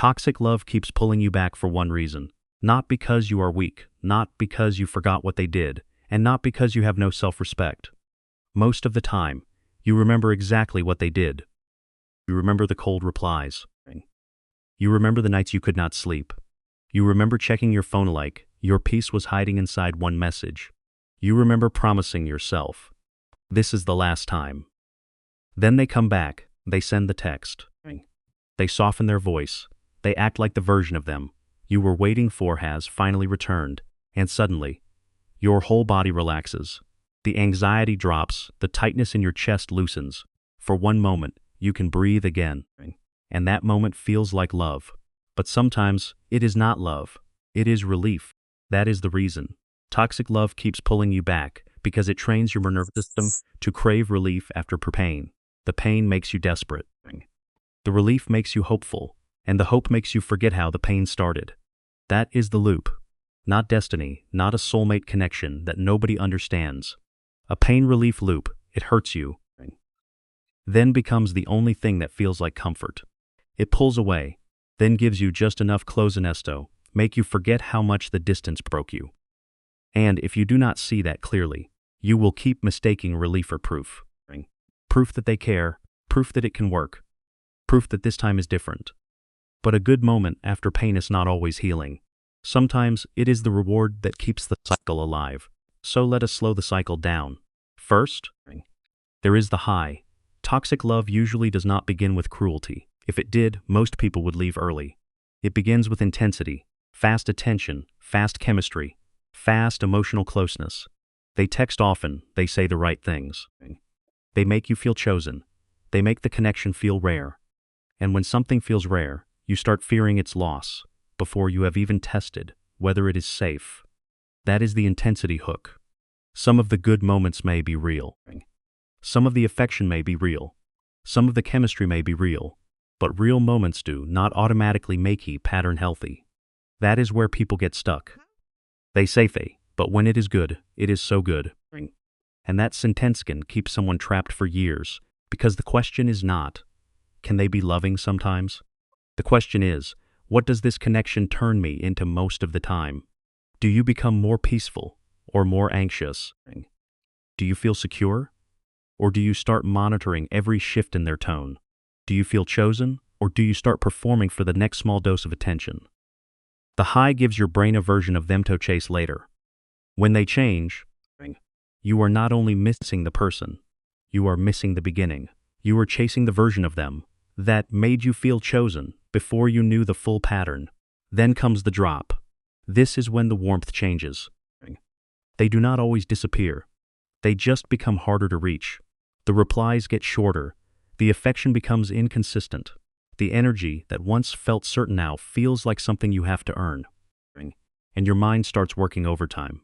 Toxic love keeps pulling you back for one reason. Not because you are weak, not because you forgot what they did, and not because you have no self-respect. Most of the time, you remember exactly what they did. You remember the cold replies. You remember the nights you could not sleep. You remember checking your phone like your peace was hiding inside one message. You remember promising yourself, "This is the last time." Then they come back, they send the text. They soften their voice. They act like the version of them you were waiting for has finally returned, and suddenly, your whole body relaxes. The anxiety drops, the tightness in your chest loosens. For one moment, you can breathe again. And that moment feels like love. But sometimes, it is not love. It is relief. That is the reason. Toxic love keeps pulling you back, because it trains your nervous system to crave relief after pain. The pain makes you desperate. The relief makes you hopeful, and the hope makes you forget how the pain started. That is the loop. Not destiny, not a soulmate connection that nobody understands. A pain relief loop, it hurts you. Then becomes the only thing that feels like comfort. It pulls away, then gives you just enough closenesto, make you forget how much the distance broke you. And if you do not see that clearly, you will keep mistaking relief for proof. Proof that they care, proof that it can work, proof that this time is different. But a good moment after pain is not always healing. Sometimes it is the reward that keeps the cycle alive. So let us slow the cycle down. First, there is the high. Toxic love usually does not begin with cruelty. If it did, most people would leave early. It begins with intensity, fast attention, fast chemistry, fast emotional closeness. They text often, they say the right things. They make you feel chosen. They make the connection feel rare. And when something feels rare, you start fearing its loss before you have even tested whether it is safe. That is the intensity hook. Some of the good moments may be real. Some of the affection may be real. Some of the chemistry may be real. But real moments do not automatically make a pattern healthy. That is where people get stuck. They say they, but when it is good, it is so good. And that sentence can keep someone trapped for years, because the question is not, can they be loving sometimes? The question is, what does this connection turn me into most of the time? Do you become more peaceful or more anxious? Do you feel secure? Or do you start monitoring every shift in their tone? Do you feel chosen, or do you start performing for the next small dose of attention? The high gives your brain a version of them to chase later. When they change, you are not only missing the person, you are missing the beginning. You are chasing the version of them that made you feel chosen before you knew the full pattern. Then comes the drop. This is when the warmth changes. They do not always disappear. They just become harder to reach. The replies get shorter. The affection becomes inconsistent. The energy that once felt certain now feels like something you have to earn. And your mind starts working overtime.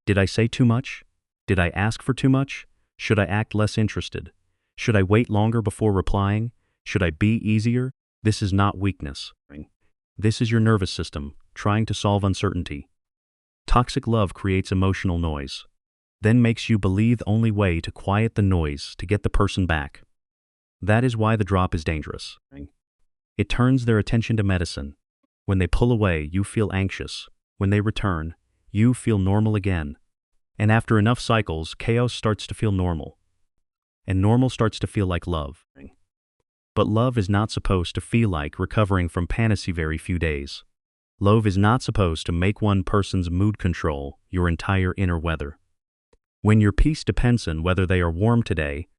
Did I say too much? Did I ask for too much? Should I act less interested? Should I wait longer before replying? Should I be easier? This is not weakness. This is your nervous system trying to solve uncertainty. Toxic love creates emotional noise, then makes you believe the only way to quiet the noise to get the person back. That is why the drop is dangerous. It turns their attention to medicine. When they pull away, you feel anxious. When they return, you feel normal again. And after enough cycles, chaos starts to feel normal. And normal starts to feel like love. But love is not supposed to feel like recovering from fantasy very few days. Love is not supposed to make one person's mood control your entire inner weather. When your peace depends on whether they are warm today,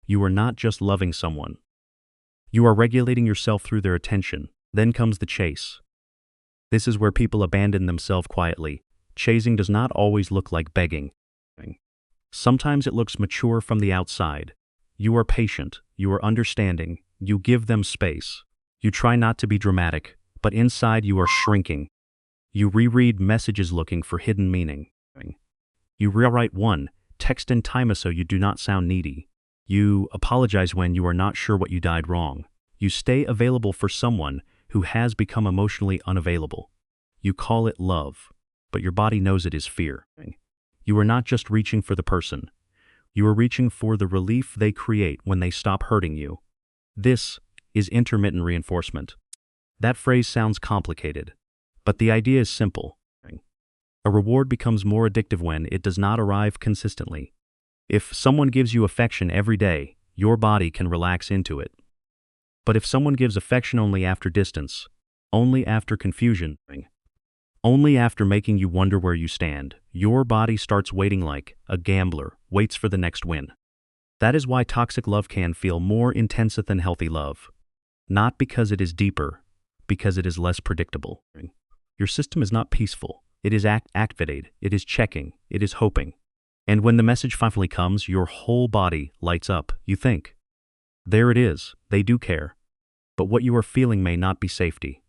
you are not just loving someone. You are regulating yourself through their attention. Then comes the chase. This is where people abandon themselves quietly. Chasing does not always look like begging. Sometimes it looks mature from the outside. You are patient, you are understanding, you give them space. You try not to be dramatic, but inside you are shrinking. You reread messages looking for hidden meaning. You rewrite one text in time so you do not sound needy. You apologize when you are not sure what you did wrong. You stay available for someone who has become emotionally unavailable. You call it love, but your body knows it is fear. You are not just reaching for the person. You are reaching for the relief they create when they stop hurting you. This is intermittent reinforcement. That phrase sounds complicated, but the idea is simple. A reward becomes more addictive when it does not arrive consistently. If someone gives you affection every day, your body can relax into it. But if someone gives affection only after distance, only after confusion, only after making you wonder where you stand, your body starts waiting like a gambler waits for the next win. That is why toxic love can feel more intense than healthy love. Not because it is deeper, because it is less predictable. Your system is not peaceful. It is activated. It is checking. It is hoping. And when the message finally comes, your whole body lights up. You think, there it is. They do care. But what you are feeling may not be safety.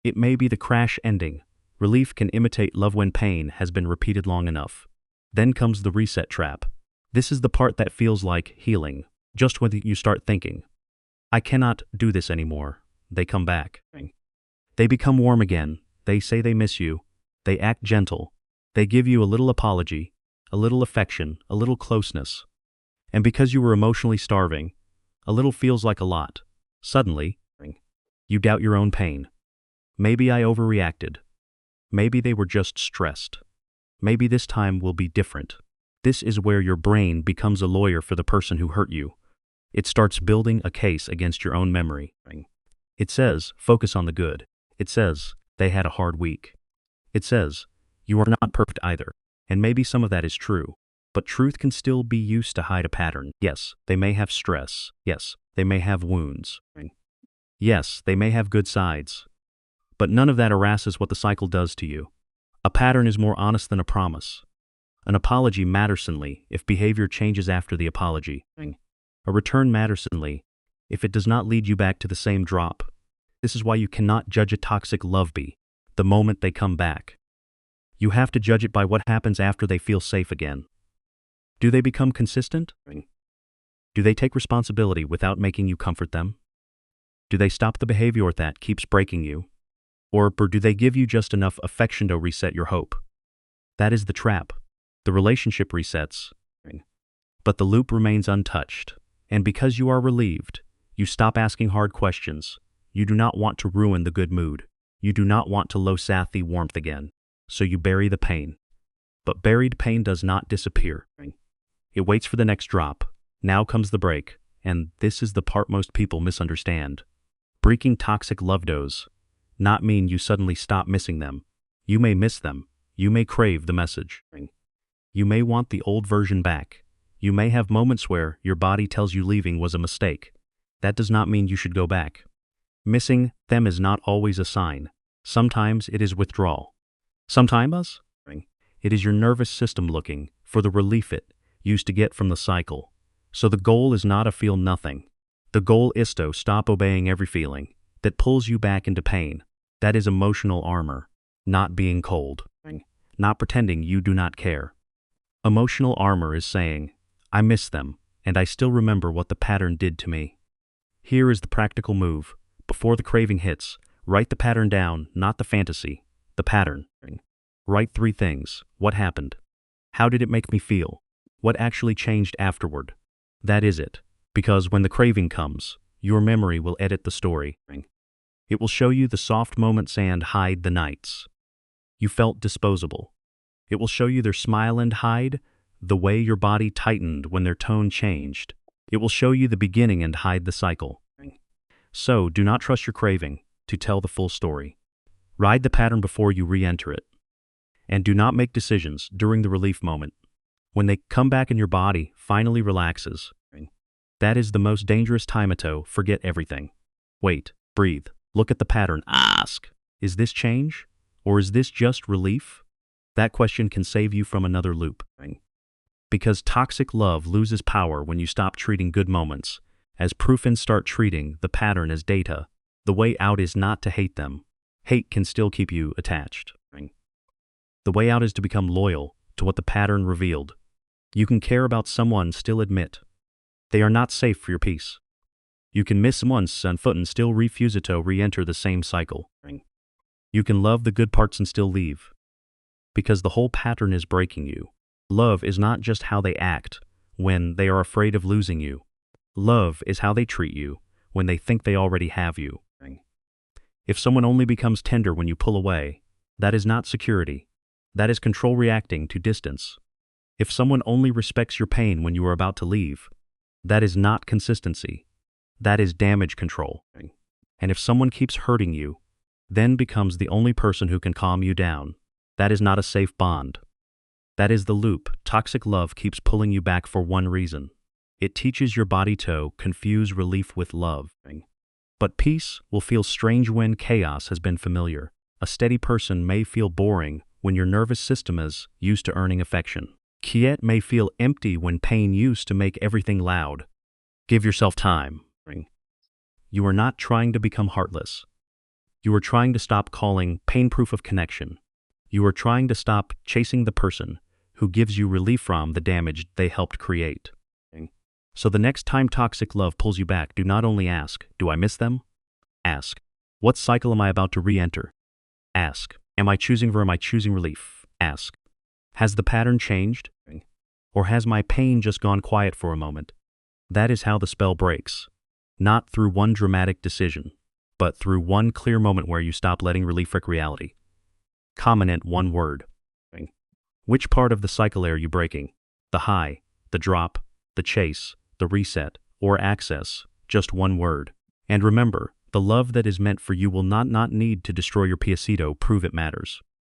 It may be the crash ending. Relief can imitate love when pain has been repeated long enough. Then comes the reset trap. This is the part that feels like healing. Just when you start thinking, I cannot do this anymore, they come back. They become warm again. They say they miss you. They act gentle. They give you a little apology, a little affection, a little closeness. And because you were emotionally starving, a little feels like a lot. Suddenly, you doubt your own pain. Maybe I overreacted. Maybe they were just stressed. Maybe this time will be different. This is where your brain becomes a lawyer for the person who hurt you. It starts building a case against your own memory. It says, focus on the good. It says, they had a hard week. It says, you are not perfect either. And maybe some of that is true. But truth can still be used to hide a pattern. Yes, they may have stress. Yes, they may have wounds. Yes, they may have good sides. But none of that harasses what the cycle does to you. A pattern is more honest than a promise. An apology matters only if behavior changes after the apology. A return matters only if it does not lead you back to the same drop. This is why you cannot judge a toxic love bee the moment they come back. You have to judge it by what happens after they feel safe again. Do they become consistent? Do they take responsibility without making you comfort them? Do they stop the behavior that keeps breaking you? Or do they give you just enough affection to reset your hope? That is the trap. The relationship resets, but the loop remains untouched. And because you are relieved, you stop asking hard questions. You do not want to ruin the good mood. You do not want to lose the warmth again. So you bury the pain. But buried pain does not disappear. It waits for the next drop. Now comes the break, and this is the part most people misunderstand. Breaking toxic love does not mean you suddenly stop missing them. You may miss them. You may crave the message. You may want the old version back. You may have moments where your body tells you leaving was a mistake. That does not mean you should go back. Missing them is not always a sign. Sometimes it is withdrawal. Sometimes it is your nervous system looking for the relief it used to get from the cycle. So the goal is not to feel nothing. The goal is to stop obeying every feeling that pulls you back into pain. That is emotional armor, not being cold, not pretending you do not care. Emotional armor is saying, I miss them, and I still remember what the pattern did to me. Here is the practical move. Before the craving hits, write the pattern down, not the fantasy, the pattern. Write 3 things. What happened? How did it make me feel? What actually changed afterward? That is it. Because when the craving comes, your memory will edit the story. It will show you the soft moments and hide the nights. You felt disposable. It will show you their smile and hide the way your body tightened when their tone changed. It will show you the beginning and hide the cycle. So do not trust your craving to tell the full story. Ride the pattern before you re-enter it. And do not make decisions during the relief moment. When they come back and your body finally relaxes, that is the most dangerous time to forget everything. Wait, breathe, look at the pattern, ask, is this change? Or is this just relief? That question can save you from another loop. Because toxic love loses power when you stop treating good moments as proof and start treating the pattern as data. The way out is not to hate them. Hate can still keep you attached. The way out is to become loyal to what the pattern revealed. You can care about someone, still admit they are not safe for your peace. You can miss once on foot and still refuse to re-enter the same cycle. You can love the good parts and still leave. Because the whole pattern is breaking you. Love is not just how they act when they are afraid of losing you. Love is how they treat you when they think they already have you. If someone only becomes tender when you pull away, that is not security. That is control reacting to distance. If someone only respects your pain when you are about to leave, that is not consistency. That is damage control. And if someone keeps hurting you, then becomes the only person who can calm you down, that is not a safe bond. That is the loop. Toxic love keeps pulling you back for one reason. It teaches your body to confuse relief with love. But peace will feel strange when chaos has been familiar. A steady person may feel boring when your nervous system is used to earning affection. Quiet may feel empty when pain used to make everything loud. Give yourself time. You are not trying to become heartless. You are trying to stop calling pain proof of connection. You are trying to stop chasing the person who gives you relief from the damage they helped create. So the next time toxic love pulls you back, do not only ask, do I miss them? Ask, what cycle am I about to re-enter? Ask, am I choosing or am I choosing relief? Ask, has the pattern changed? Or has my pain just gone quiet for a moment? That is how the spell breaks. Not through one dramatic decision, but through one clear moment where you stop letting relief wreck reality. Comment one word. Which part of the cycle are you breaking? The high, the drop, the chase, the reset, or access? Just one word. And remember, the love that is meant for you will not need to destroy your piecito, prove it matters.